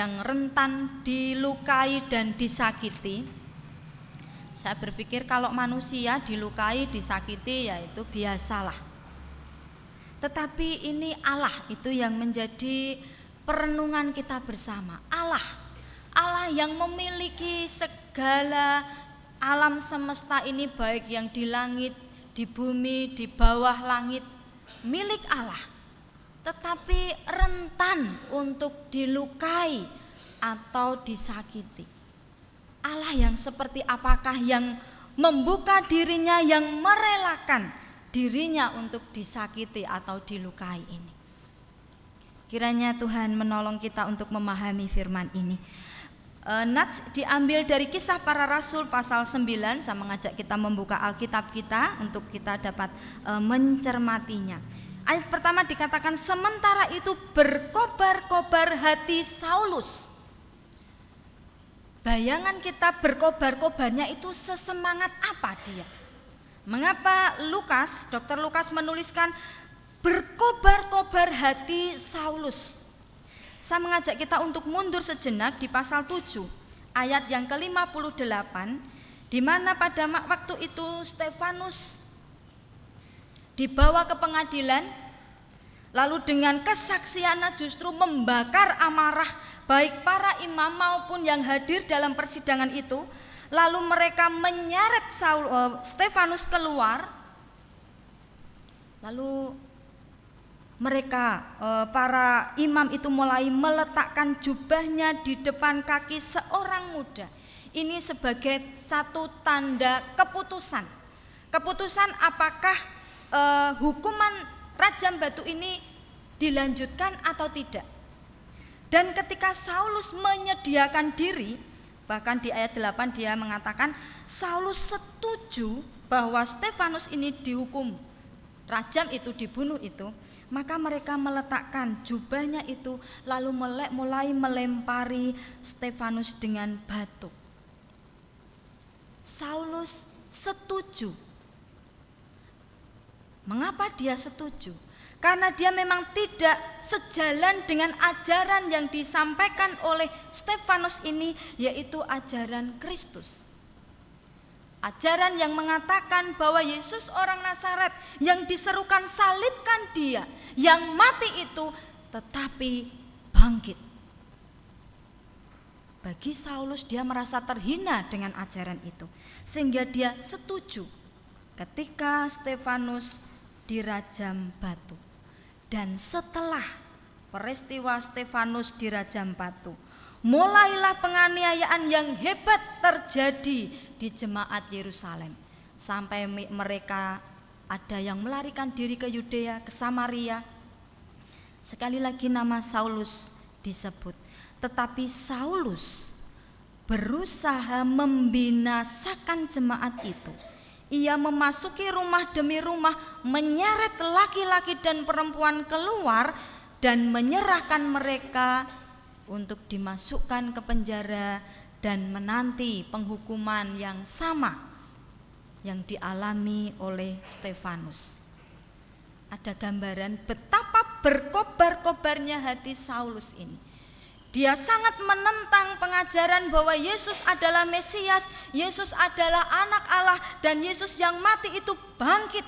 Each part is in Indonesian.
yang rentan dilukai dan disakiti. Saya berpikir kalau manusia dilukai, disakiti ya itu biasalah. Tetapi ini Allah itu yang menjadi perenungan kita bersama. Allah yang memiliki segala alam semesta ini, baik yang di langit, di bumi, di bawah langit, milik Allah. Tetapi rentan untuk dilukai atau disakiti. Allah yang seperti apakah yang membuka dirinya, yang merelakan dirinya untuk disakiti atau dilukai ini? Kiranya Tuhan menolong kita untuk memahami firman ini. Nats diambil dari Kisah Para Rasul pasal 9. Saya mengajak kita membuka Alkitab kita untuk kita dapat mencermatinya. Ayat pertama dikatakan, sementara itu berkobar-kobar hati Saulus. Bayangan kita berkobar-kobarnya itu sesemangat apa dia? Mengapa Dr. Lukas menuliskan berkobar-kobar hati Saulus? Saya mengajak kita untuk mundur sejenak di pasal 7 ayat yang ke-58, di mana pada waktu itu Stefanus dibawa ke pengadilan, lalu dengan kesaksiannya justru membakar amarah baik para imam maupun yang hadir dalam persidangan itu. Lalu mereka menyeret Stefanus keluar. Lalu mereka para imam itu mulai meletakkan jubahnya di depan kaki seorang muda. Ini sebagai satu tanda keputusan. Keputusan apakah hukuman rajam batu ini dilanjutkan atau tidak. Dan ketika Saulus menyediakan diri, bahkan di ayat 8 dia mengatakan Saulus setuju bahwa Stefanus ini dihukum rajam itu, dibunuh itu, maka mereka meletakkan jubahnya itu lalu mulai melempari Stefanus dengan batu. Saulus setuju. Mengapa dia setuju? Karena dia memang tidak sejalan dengan ajaran yang disampaikan oleh Stefanus ini, yaitu ajaran Kristus. Ajaran yang mengatakan bahwa Yesus orang Nazaret yang diserukan salibkan dia, yang mati itu tetapi bangkit. Bagi Saulus, dia merasa terhina dengan ajaran itu, sehingga dia setuju ketika Stefanus dirajam batu. Dan setelah peristiwa Stefanus dirajam batu, mulailah penganiayaan yang hebat terjadi di jemaat Yerusalem. Sampai mereka ada yang melarikan diri ke Yudea, ke Samaria. Sekali lagi nama Saulus disebut. Tetapi Saulus berusaha membinasakan jemaat itu. Ia memasuki rumah demi rumah, menyeret laki-laki dan perempuan keluar dan menyerahkan mereka untuk dimasukkan ke penjara dan menanti penghukuman yang sama yang dialami oleh Stefanus. Ada gambaran betapa berkobar-kobarnya hati Saulus ini. Dia sangat menentang pengajaran bahwa Yesus adalah Mesias, Yesus adalah anak Allah, dan Yesus yang mati itu bangkit.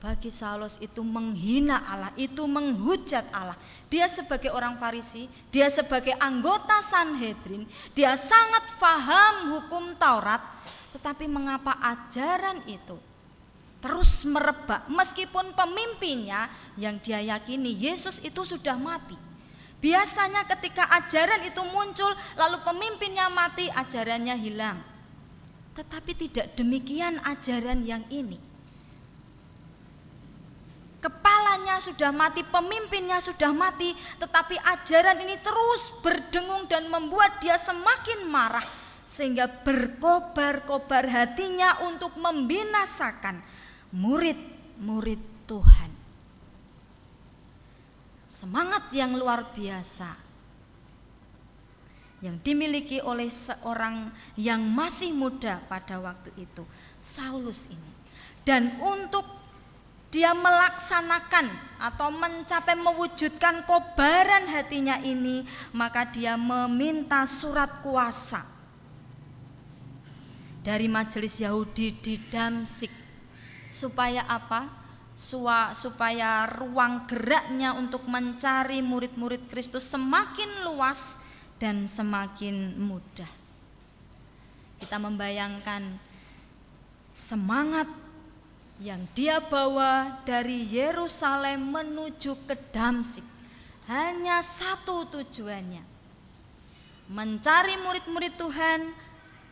Bagi Saulus itu menghina Allah, itu menghujat Allah. Dia sebagai orang Farisi, dia sebagai anggota Sanhedrin, dia sangat paham hukum Taurat. Tetapi mengapa ajaran itu terus merebak meskipun pemimpinnya yang dia yakini Yesus itu sudah mati? Biasanya ketika ajaran itu muncul lalu pemimpinnya mati, ajarannya hilang. Tetapi tidak demikian ajaran yang ini. Kepalanya sudah mati, pemimpinnya sudah mati, tetapi ajaran ini terus berdengung dan membuat dia semakin marah, sehingga berkobar-kobar hatinya untuk membinasakan murid-murid Tuhan. Semangat yang luar biasa yang dimiliki oleh seorang yang masih muda pada waktu itu, Saulus ini. Dan untuk dia melaksanakan atau mencapai mewujudkan kobaran hatinya ini, maka dia meminta surat kuasa dari majelis Yahudi di Damsyik. Supaya apa? Supaya ruang geraknya untuk mencari murid-murid Kristus semakin luas dan semakin mudah. Kita membayangkan semangat yang dia bawa dari Yerusalem menuju ke Damsyik. Hanya satu tujuannya, mencari murid-murid Tuhan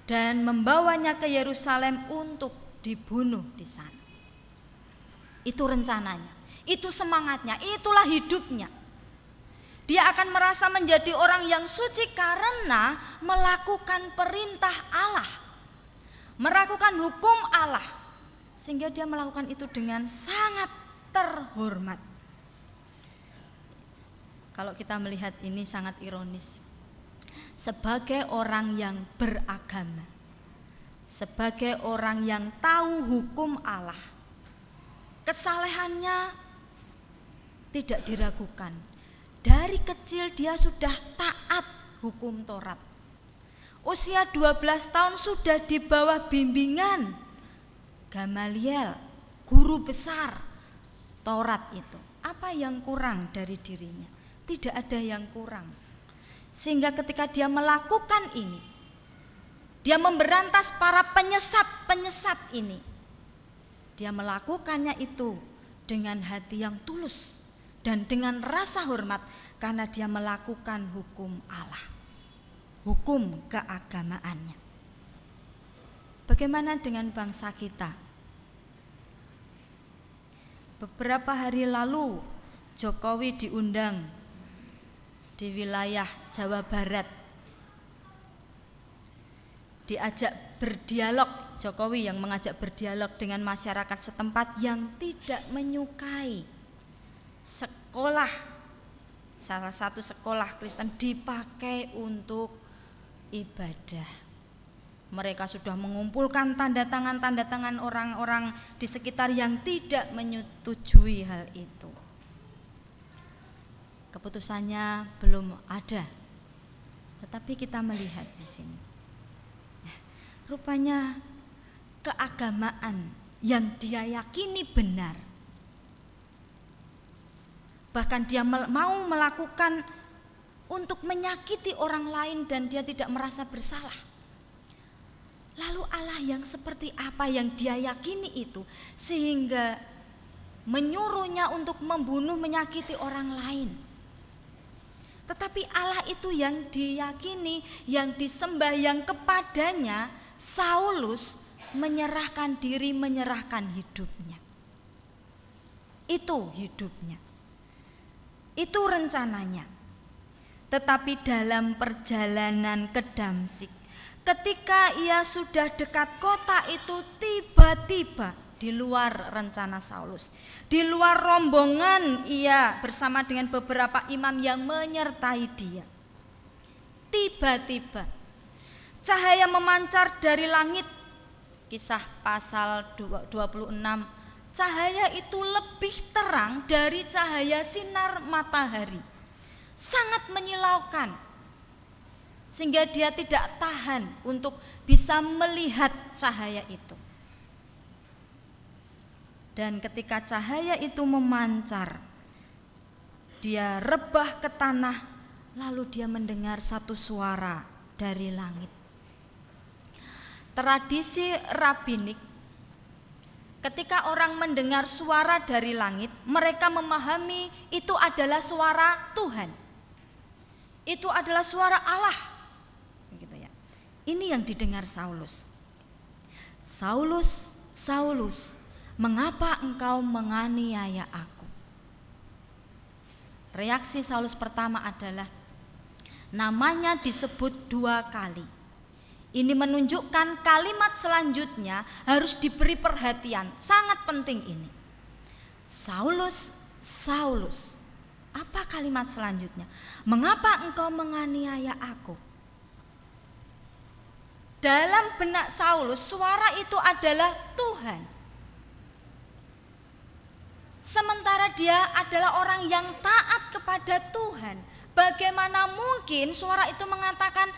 dan membawanya ke Yerusalem untuk dibunuh di sana. Itu rencananya, itu semangatnya, itulah hidupnya. Dia akan merasa menjadi orang yang suci karena melakukan perintah Allah, melakukan hukum Allah, sehingga dia melakukan itu dengan sangat terhormat. Kalau kita melihat ini sangat ironis. Sebagai orang yang beragama, sebagai orang yang tahu hukum Allah, kesalehannya tidak diragukan. Dari kecil dia sudah taat hukum Taurat. Usia 12 tahun sudah di bawah bimbingan Gamaliel, guru besar Taurat itu. Apa yang kurang dari dirinya? Tidak ada yang kurang. Sehingga ketika dia melakukan ini, dia memberantas para penyesat-penyesat ini. Dia melakukannya itu dengan hati yang tulus dan dengan rasa hormat karena dia melakukan hukum Allah, hukum keagamaannya. Bagaimana dengan bangsa kita? Beberapa hari lalu Jokowi diundang di wilayah Jawa Barat, diajak berdialog. Jokowi yang mengajak berdialog dengan masyarakat setempat yang tidak menyukai sekolah, salah satu sekolah Kristen dipakai untuk ibadah. Mereka sudah mengumpulkan tanda tangan orang-orang di sekitar yang tidak menyetujui hal itu. Keputusannya belum ada, tetapi kita melihat di sini, rupanya keagamaan yang dia yakini benar, bahkan dia mau melakukan untuk menyakiti orang lain dan dia tidak merasa bersalah. Lalu Allah yang seperti apa yang dia yakini itu sehingga menyuruhnya untuk membunuh, menyakiti orang lain? Tetapi Allah itu yang diyakini, yang disembah, yang kepadanya Saulus menyerahkan diri, menyerahkan hidupnya. Itu hidupnya, itu rencananya. Tetapi dalam perjalanan ke Damsyik, ketika ia sudah dekat kota itu, tiba-tiba di luar rencana Saulus, di luar rombongan ia bersama dengan beberapa imam yang menyertai dia, tiba-tiba cahaya memancar dari langit. Kisah pasal 26, cahaya itu lebih terang dari cahaya sinar matahari, sangat menyilaukan, sehingga dia tidak tahan untuk bisa melihat cahaya itu. Dan ketika cahaya itu memancar, dia rebah ke tanah, lalu dia mendengar satu suara dari langit. Tradisi rabbinik, ketika orang mendengar suara dari langit, mereka memahami itu adalah suara Tuhan, itu adalah suara Allah, begitu ya. Ini yang didengar Saulus. Saulus, Saulus, mengapa engkau menganiaya aku? Reaksi Saulus pertama adalah namanya disebut 2 kali. Ini menunjukkan kalimat selanjutnya harus diberi perhatian, sangat penting ini. Saulus, Saulus. Apa kalimat selanjutnya? Mengapa engkau menganiaya aku? Dalam benak Saulus, suara itu adalah Tuhan. Sementara dia adalah orang yang taat kepada Tuhan. Bagaimana mungkin suara itu mengatakan,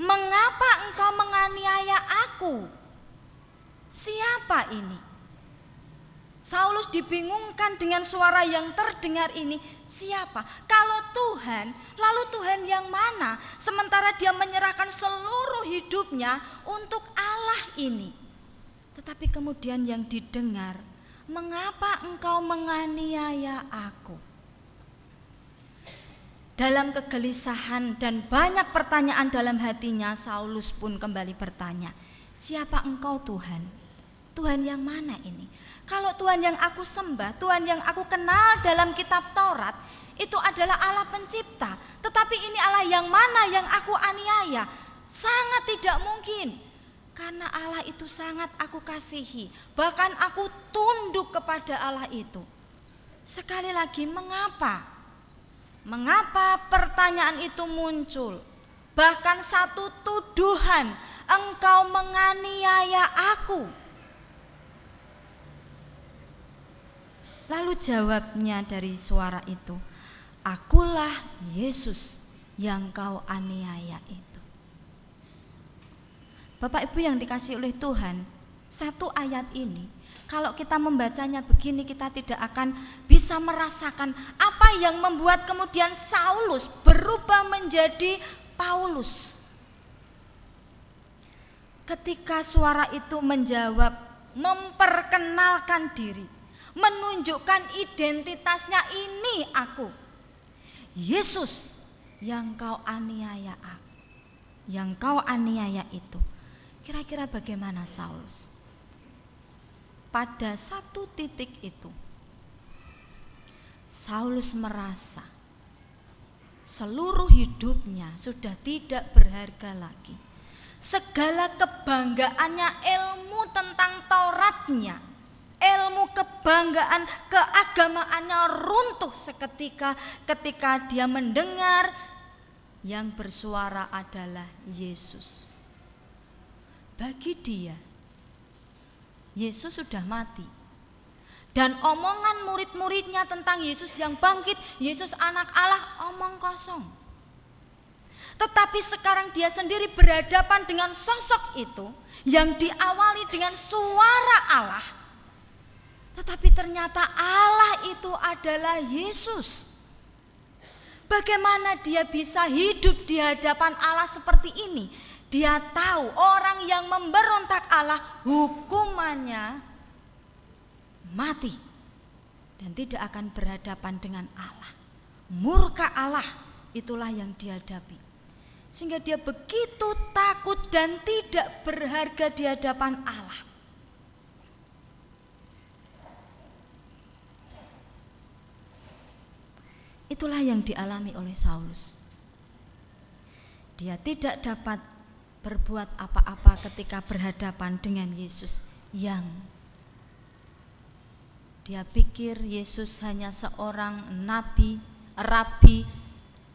"Mengapa engkau menganiaya aku?" Siapa ini? Saulus dibingungkan dengan suara yang terdengar ini. Siapa? Kalau Tuhan, lalu Tuhan yang mana? Sementara dia menyerahkan seluruh hidupnya untuk Allah ini. Tetapi kemudian yang didengar, "Mengapa engkau menganiaya aku?" Dalam kegelisahan dan banyak pertanyaan dalam hatinya, Saulus pun kembali bertanya, "Siapa engkau Tuhan? Tuhan yang mana ini?" Kalau Tuhan yang aku sembah, Tuhan yang aku kenal dalam kitab Taurat, itu adalah Allah pencipta. Tetapi ini Allah yang mana yang aku aniaya? Sangat tidak mungkin. Karena Allah itu sangat aku kasihi. Bahkan aku tunduk kepada Allah itu. Sekali lagi, mengapa? Mengapa pertanyaan itu muncul? Bahkan satu tuduhan, "Engkau menganiaya aku." Lalu jawabnya dari suara itu, "Akulah Yesus yang kau aniaya itu." Bapak Ibu yang dikasihi oleh Tuhan, satu ayat ini, kalau kita membacanya begini, kita tidak akan bisa merasakan apa yang membuat kemudian Saulus berubah menjadi Paulus. Ketika suara itu menjawab, memperkenalkan diri, menunjukkan identitasnya, "Ini aku, Yesus yang kau aniaya aku, yang kau aniaya itu." Kira-kira bagaimana Saulus? Pada satu titik itu, Saulus merasa seluruh hidupnya sudah tidak berharga lagi. Segala kebanggaannya, ilmu tentang Tauratnya, ilmu kebanggaan keagamaannya runtuh seketika ketika dia mendengar yang bersuara adalah Yesus. Bagi dia, Yesus sudah mati. Dan omongan murid-muridnya tentang Yesus yang bangkit, Yesus anak Allah, omong kosong. Tetapi sekarang dia sendiri berhadapan dengan sosok itu yang diawali dengan suara Allah. Tetapi ternyata Allah itu adalah Yesus. Bagaimana dia bisa hidup di hadapan Allah seperti ini? Dia tahu orang yang memberontak Allah hukumannya mati dan tidak akan berhadapan dengan Allah. Murka Allah itulah yang dihadapi. Sehingga dia begitu takut dan tidak berharga di hadapan Allah. Itulah yang dialami oleh Saulus. Dia tidak dapat berbuat apa-apa ketika berhadapan dengan Yesus yang dia pikir Yesus hanya seorang nabi, rabi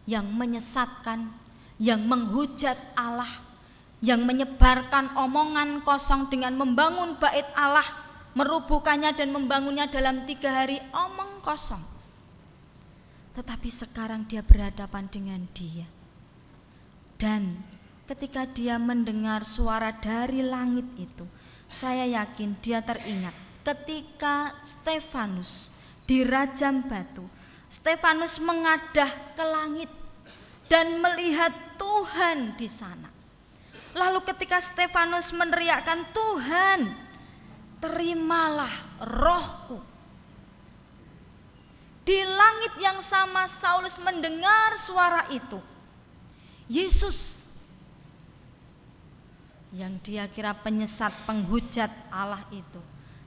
yang menyesatkan, yang menghujat Allah, yang menyebarkan omongan kosong dengan membangun bait Allah, merubuhkannya dan membangunnya dalam 3 hari, omong kosong. Tetapi sekarang dia berhadapan dengan Dia. Dan ketika dia mendengar suara dari langit itu, saya yakin dia teringat ketika Stefanus dirajam batu. Stefanus mengadah ke langit dan melihat Tuhan di sana. Lalu ketika Stefanus meneriakkan, "Tuhan, terimalah rohku." Di langit yang sama Saulus mendengar suara itu. Yesus yang dia kira penyesat, penghujat Allah itu,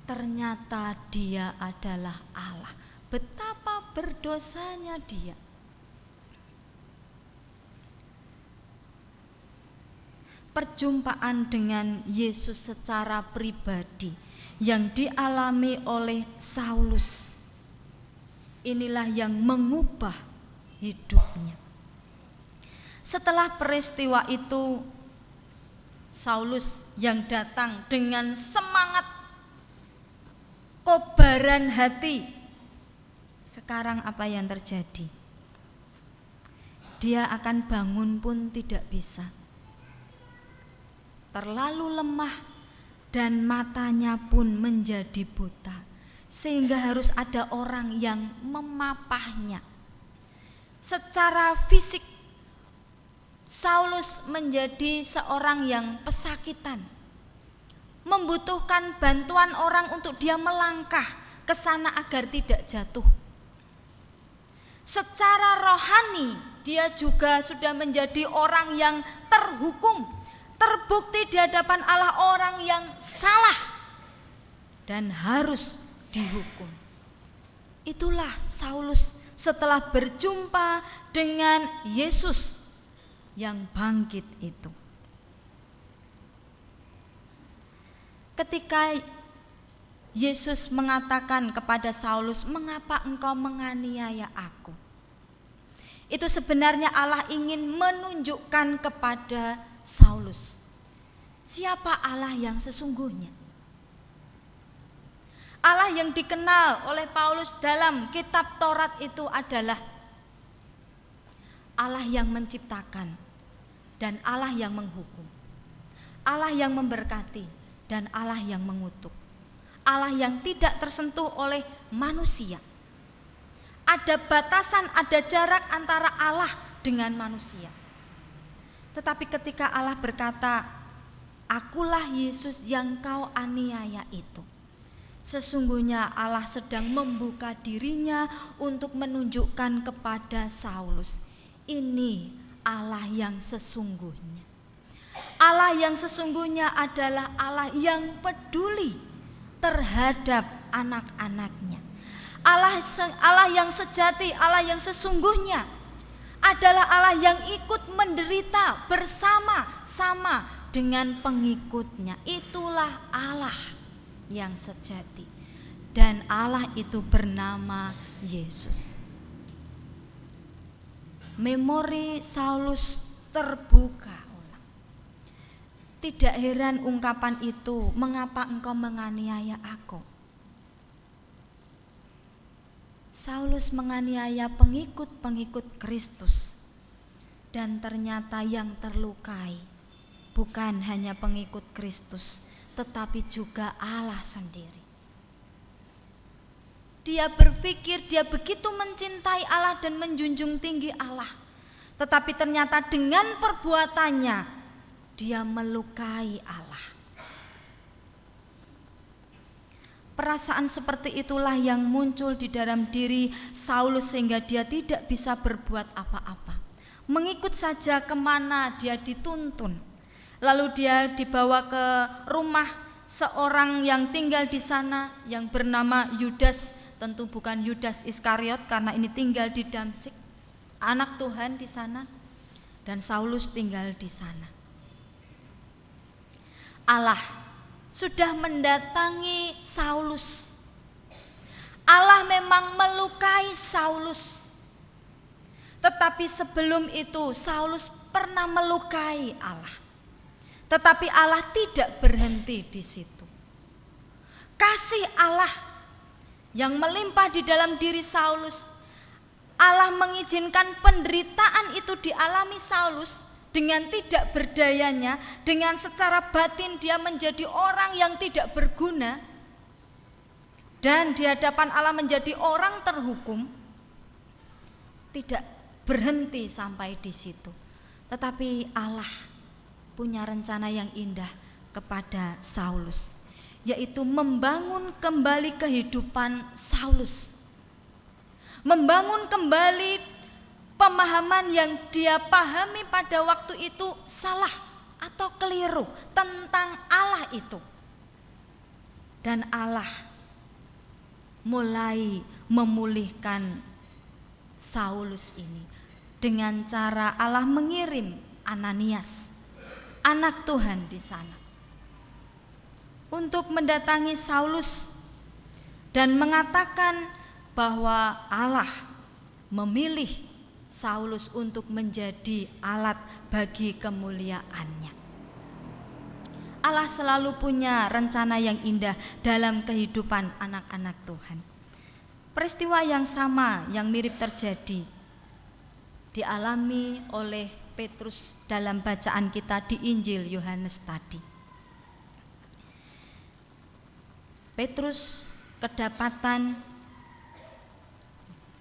ternyata dia adalah Allah. Betapa berdosanya dia. Perjumpaan dengan Yesus secara pribadi yang dialami oleh Saulus, inilah yang mengubah hidupnya. Setelah peristiwa itu, Saulus yang datang dengan semangat kobaran hati, Sekarang apa yang terjadi? Dia akan bangun pun tidak bisa. Terlalu lemah dan matanya pun menjadi buta, sehingga harus ada orang yang memapahnya. Secara fisik Saulus menjadi seorang yang pesakitan, membutuhkan bantuan orang untuk dia melangkah ke sana agar tidak jatuh. Secara rohani dia juga sudah menjadi orang yang terhukum, terbukti di hadapan Allah orang yang salah dan harus dihukum. Itulah Saulus setelah berjumpa dengan Yesus yang bangkit itu. Ketika Yesus mengatakan kepada Saulus, "Mengapa engkau menganiaya aku?" Itu sebenarnya Allah ingin menunjukkan kepada Saulus siapa Allah yang sesungguhnya. Allah yang dikenal oleh Paulus dalam kitab Taurat itu adalah Allah yang menciptakan dan Allah yang menghukum, Allah yang memberkati dan Allah yang mengutuk, Allah yang tidak tersentuh oleh manusia. Ada batasan, ada jarak antara Allah dengan manusia. Tetapi ketika Allah berkata, "Akulah Yesus yang kau aniaya itu," sesungguhnya Allah sedang membuka dirinya untuk menunjukkan kepada Saulus, ini Allah yang sesungguhnya. Allah yang sesungguhnya adalah Allah yang peduli terhadap anak-anaknya. Allah yang sejati, Allah yang sesungguhnya adalah Allah yang ikut menderita bersama-sama dengan pengikutnya. Itulah Allah yang sejati. Dan Allah itu bernama Yesus. Memori Saulus terbuka ulang. Tidak heran ungkapan itu, "Mengapa engkau menganiaya aku?" Saulus menganiaya pengikut-pengikut Kristus. Dan ternyata yang terlukai bukan hanya pengikut Kristus, tetapi juga Allah sendiri. Dia berpikir dia begitu mencintai Allah dan menjunjung tinggi Allah, tetapi ternyata dengan perbuatannya dia melukai Allah. Perasaan seperti itulah yang muncul di dalam diri Saulus sehingga dia tidak bisa berbuat apa-apa. Mengikut saja kemana dia dituntun. Lalu dia dibawa ke rumah seorang yang tinggal di sana yang bernama Yudas. Tentu bukan Yudas Iskariot karena ini tinggal di Damsyik, anak Tuhan di sana, dan Saulus tinggal di sana. Allah sudah mendatangi Saulus. Allah memang melukai Saulus. Tetapi sebelum itu Saulus pernah melukai Allah. Tetapi Allah tidak berhenti di situ. Kasih Allah yang melimpah di dalam diri Saulus, Allah mengizinkan penderitaan itu dialami Saulus dengan tidak berdayanya, dengan secara batin dia menjadi orang yang tidak berguna, dan di hadapan Allah menjadi orang terhukum. Tidak berhenti sampai di situ, tetapi Allah punya rencana yang indah kepada Saulus, yaitu membangun kembali kehidupan Saulus, membangun kembali pemahaman yang dia pahami pada waktu itu salah atau keliru tentang Allah itu. Dan Allah mulai memulihkan Saulus ini dengan cara Allah mengirim Ananias, anak Tuhan di sana, untuk mendatangi Saulus dan mengatakan bahwa Allah memilih Saulus untuk menjadi alat bagi kemuliaannya. Allah selalu punya rencana yang indah dalam kehidupan anak-anak Tuhan. peristiwa yang sama yang mirip terjadi dialami oleh Petrus dalam bacaan kita di Injil Yohanes tadi. Petrus kedapatan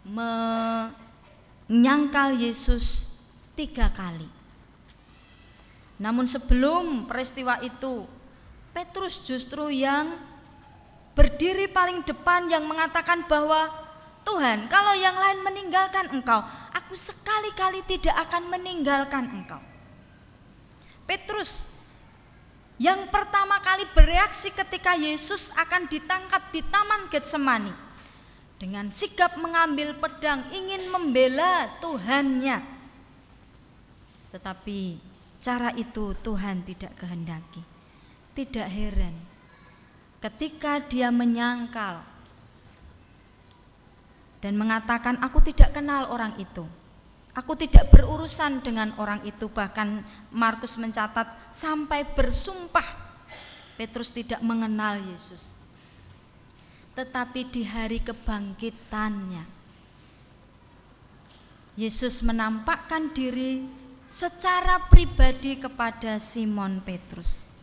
menyangkal Yesus 3 kali. Namun sebelum peristiwa itu, Petrus justru yang berdiri paling depan, yang mengatakan bahwa Tuhan, kalau yang lain meninggalkan Engkau, aku sekali-kali tidak akan meninggalkan Engkau. Petrus yang pertama kali bereaksi ketika Yesus akan ditangkap di Taman Getsemani, dengan sigap mengambil pedang ingin membela Tuhannya. Tetapi cara itu Tuhan tidak kehendaki. Tidak heran ketika dia menyangkal dan mengatakan, aku tidak kenal orang itu, aku tidak berurusan dengan orang itu. Bahkan Markus mencatat sampai bersumpah Petrus tidak mengenal Yesus. Tetapi di hari kebangkitannya, Yesus menampakkan diri secara pribadi kepada Simon Petrus.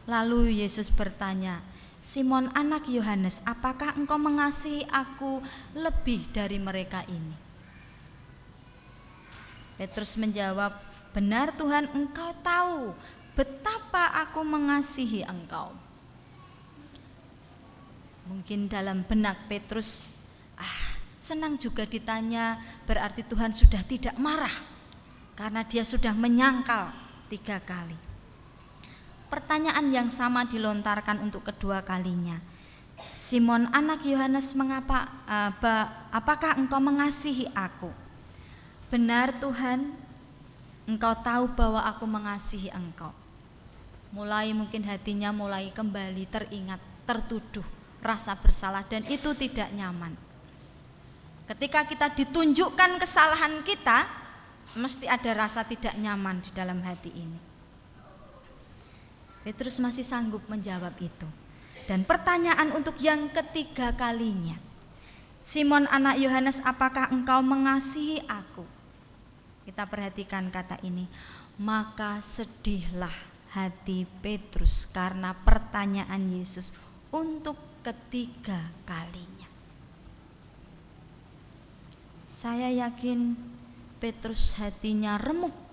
Lalu Yesus bertanya, Simon anak Yohanes, apakah engkau mengasihi aku lebih dari mereka ini? Petrus menjawab, benar Tuhan, engkau tahu betapa aku mengasihi engkau. Mungkin dalam benak Petrus, senang juga ditanya, berarti Tuhan sudah tidak marah karena dia sudah menyangkal 3 kali. Pertanyaan yang sama dilontarkan untuk kedua kalinya. Simon anak Yohanes, apakah engkau mengasihi aku? Benar Tuhan, engkau tahu bahwa aku mengasihi engkau. Mulai mungkin hatinya mulai kembali teringat, tertuduh, rasa bersalah, dan itu tidak nyaman. Ketika kita ditunjukkan kesalahan kita, mesti ada rasa tidak nyaman di dalam hati ini. Petrus masih sanggup menjawab itu. Dan pertanyaan untuk yang ketiga kalinya, Simon anak Yohanes, apakah engkau mengasihi aku? Kita perhatikan kata ini, maka sedihlah hati Petrus karena pertanyaan Yesus untuk ketiga kalinya. Saya yakin Petrus hatinya remuk.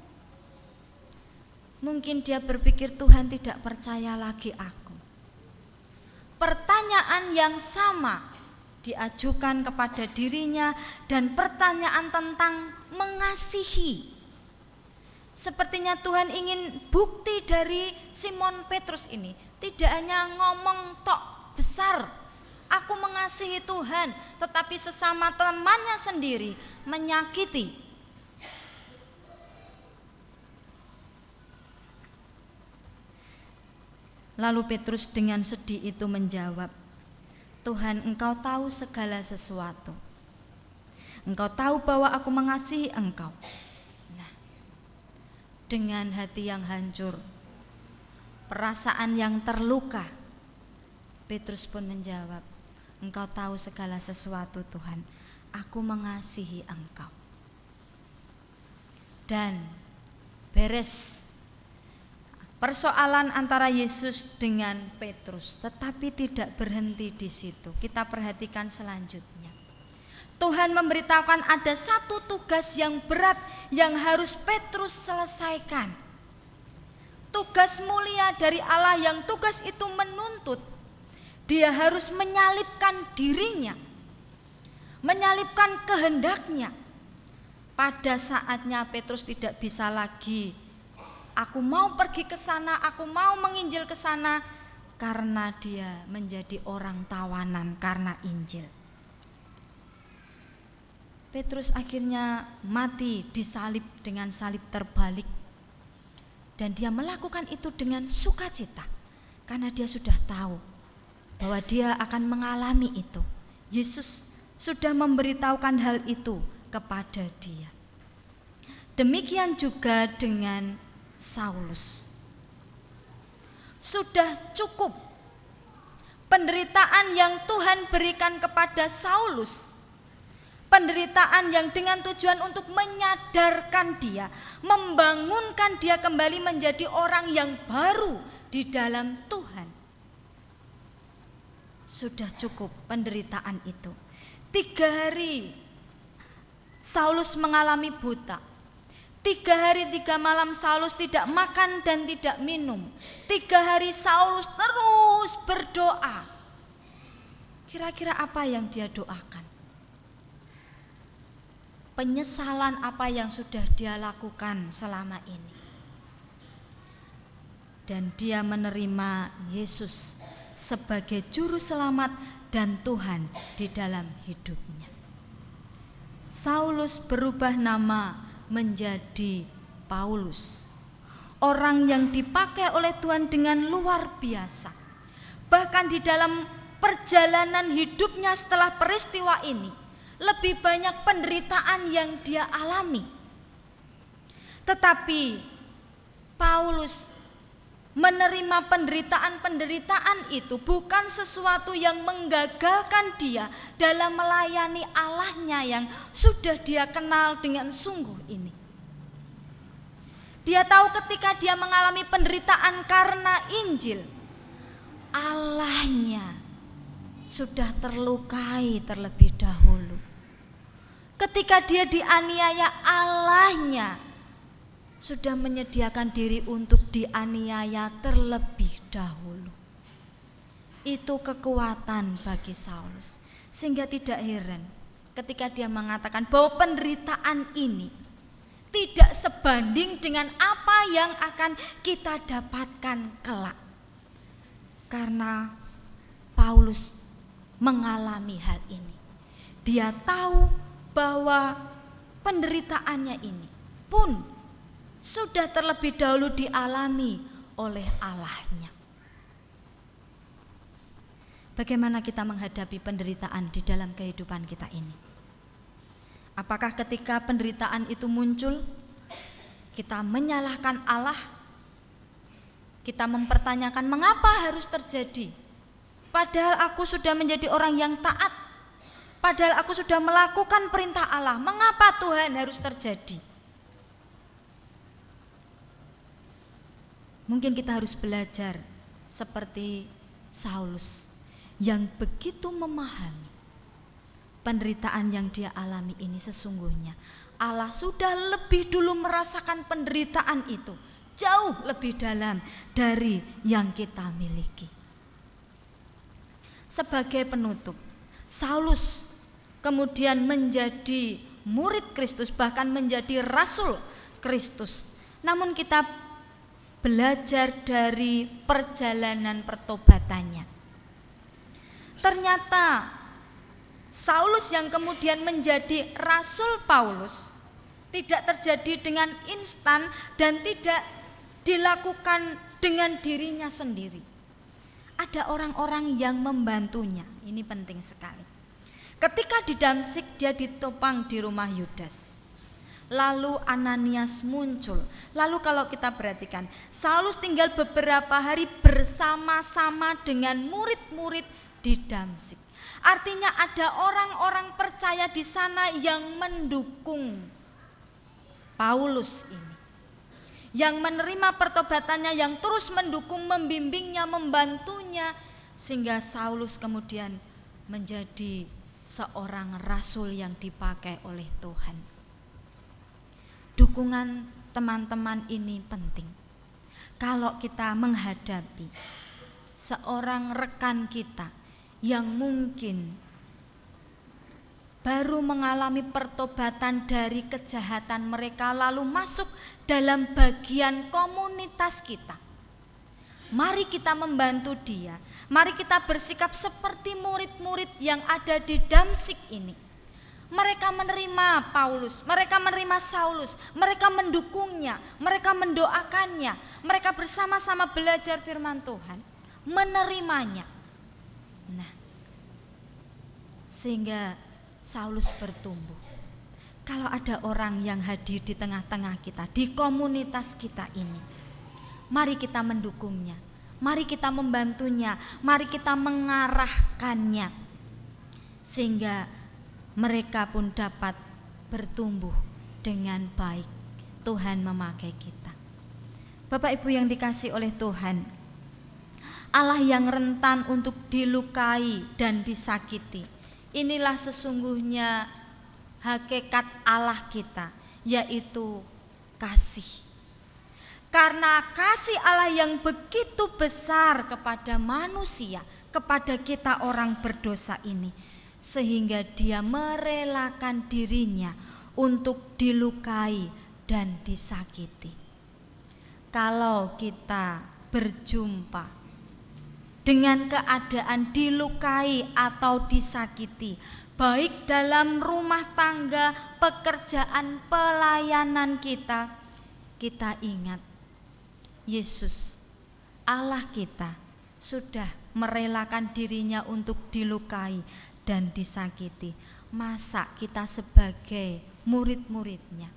Mungkin dia berpikir, Tuhan tidak percaya lagi aku. Pertanyaan yang sama diajukan kepada dirinya, dan pertanyaan tentang mengasihi. Sepertinya Tuhan ingin bukti dari Simon Petrus ini. Tidak hanya ngomong tok besar, aku mengasihi Tuhan, tetapi sesama temannya sendiri menyakiti. Lalu Petrus dengan sedih itu menjawab, Tuhan, engkau tahu segala sesuatu. Engkau tahu bahwa aku mengasihi engkau. Nah, dengan hati yang hancur, perasaan yang terluka, Petrus pun menjawab, engkau tahu segala sesuatu Tuhan, aku mengasihi engkau. Dan beres persoalan antara Yesus dengan Petrus, tetapi tidak berhenti di situ. Kita perhatikan selanjutnya. Tuhan memberitahukan ada satu tugas yang berat yang harus Petrus selesaikan. Tugas mulia dari Allah yang tugas itu menuntut dia harus menyalibkan dirinya, menyalibkan kehendaknya. Pada saatnya Petrus tidak bisa lagi, aku mau pergi ke sana, aku mau menginjil ke sana, karena dia menjadi orang tawanan karena Injil. Petrus akhirnya mati disalib dengan salib terbalik. Dan dia melakukan itu dengan sukacita, karena dia sudah tahu bahwa dia akan mengalami itu. Yesus sudah memberitahukan hal itu kepada dia. Demikian juga dengan Saulus. Sudah cukup penderitaan yang Tuhan berikan kepada Saulus, penderitaan yang dengan tujuan untuk menyadarkan dia, membangunkan dia kembali menjadi orang yang baru di dalam Tuhan. Sudah cukup penderitaan itu. 3 hari Saulus mengalami buta. 3 hari 3 malam Saulus tidak makan dan tidak minum. 3 hari Saulus terus berdoa. Kira-kira apa yang dia doakan? Penyesalan apa yang sudah dia lakukan selama ini. Dan dia menerima Yesus sebagai juru selamat dan Tuhan di dalam hidupnya. Saulus berubah nama menjadi Paulus, orang yang dipakai oleh Tuhan dengan luar biasa. Bahkan di dalam perjalanan hidupnya setelah peristiwa ini, lebih banyak penderitaan yang dia alami. Tetapi Paulus menerima penderitaan-penderitaan itu bukan sesuatu yang menggagalkan dia dalam melayani Allahnya yang sudah dia kenal dengan sungguh ini. Dia tahu ketika dia mengalami penderitaan karena Injil, Allahnya sudah terlukai terlebih dahulu. Ketika dia dianiaya, Allahnya sudah menyediakan diri untuk dianiaya terlebih dahulu. Itu kekuatan bagi Saulus. Sehingga tidak heran ketika dia mengatakan bahwa penderitaan ini tidak sebanding dengan apa yang akan kita dapatkan kelak. Karena Paulus mengalami hal ini. Dia tahu bahwa penderitaannya ini pun sudah terlebih dahulu dialami oleh Allahnya. Bagaimana kita menghadapi penderitaan di dalam kehidupan kita ini? Apakah ketika penderitaan itu muncul, kita menyalahkan Allah? Kita mempertanyakan mengapa harus terjadi? Padahal aku sudah menjadi orang yang taat. Padahal aku sudah melakukan perintah Allah. Mengapa Tuhan harus terjadi? Mungkin kita harus belajar seperti Saulus yang begitu memahami penderitaan yang dia alami ini. Sesungguhnya Allah sudah lebih dulu merasakan penderitaan itu jauh lebih dalam dari yang kita miliki. Sebagai penutup, Saulus kemudian menjadi murid Kristus, bahkan menjadi rasul Kristus. Namun kita belajar dari perjalanan pertobatannya. Ternyata Saulus yang kemudian menjadi Rasul Paulus tidak terjadi dengan instan dan tidak dilakukan dengan dirinya sendiri. Ada orang-orang yang membantunya. Ini penting sekali. Ketika di Damsyik dia ditopang di rumah Yudas. Lalu Ananias muncul. Lalu kalau kita perhatikan, Saulus tinggal beberapa hari bersama-sama dengan murid-murid di Damsyik. Artinya ada orang-orang percaya di sana yang mendukung Paulus ini, yang menerima pertobatannya, yang terus mendukung, membimbingnya, membantunya, sehingga Saulus kemudian menjadi seorang rasul yang dipakai oleh Tuhan. Dukungan teman-teman ini penting. Kalau kita menghadapi seorang rekan kita yang mungkin baru mengalami pertobatan dari kejahatan mereka lalu masuk dalam bagian komunitas kita, mari kita membantu dia. Mari kita bersikap seperti murid-murid yang ada di Damsyik ini. Mereka menerima Paulus, mereka menerima Saulus, mereka mendukungnya, mereka mendoakannya, mereka bersama-sama belajar firman Tuhan, menerimanya. Nah, sehingga Saulus bertumbuh. Kalau ada orang yang hadir di tengah-tengah kita, di komunitas kita ini, mari kita mendukungnya, Mari kita membantunya, mari kita mengarahkannya, sehingga mereka pun dapat bertumbuh dengan baik. Tuhan memakai kita. Bapak Ibu yang dikasihi oleh Tuhan, Allah yang rentan untuk dilukai dan disakiti, inilah sesungguhnya hakikat Allah kita, yaitu kasih. Karena kasih Allah yang begitu besar kepada manusia, kepada kita orang berdosa ini, sehingga Dia merelakan dirinya untuk dilukai dan disakiti. Kalau kita berjumpa dengan keadaan dilukai atau disakiti, baik dalam rumah tangga, pekerjaan, pelayanan kita ingat Yesus, Allah kita, sudah merelakan dirinya untuk dilukai dan disakiti. Masa kita sebagai murid-muridnya,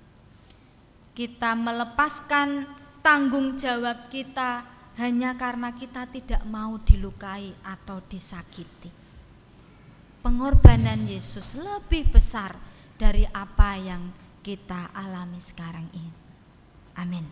kita melepaskan tanggung jawab kita hanya karena kita tidak mau dilukai atau disakiti? Pengorbanan Yesus lebih besar dari apa yang kita alami sekarang ini. Amin.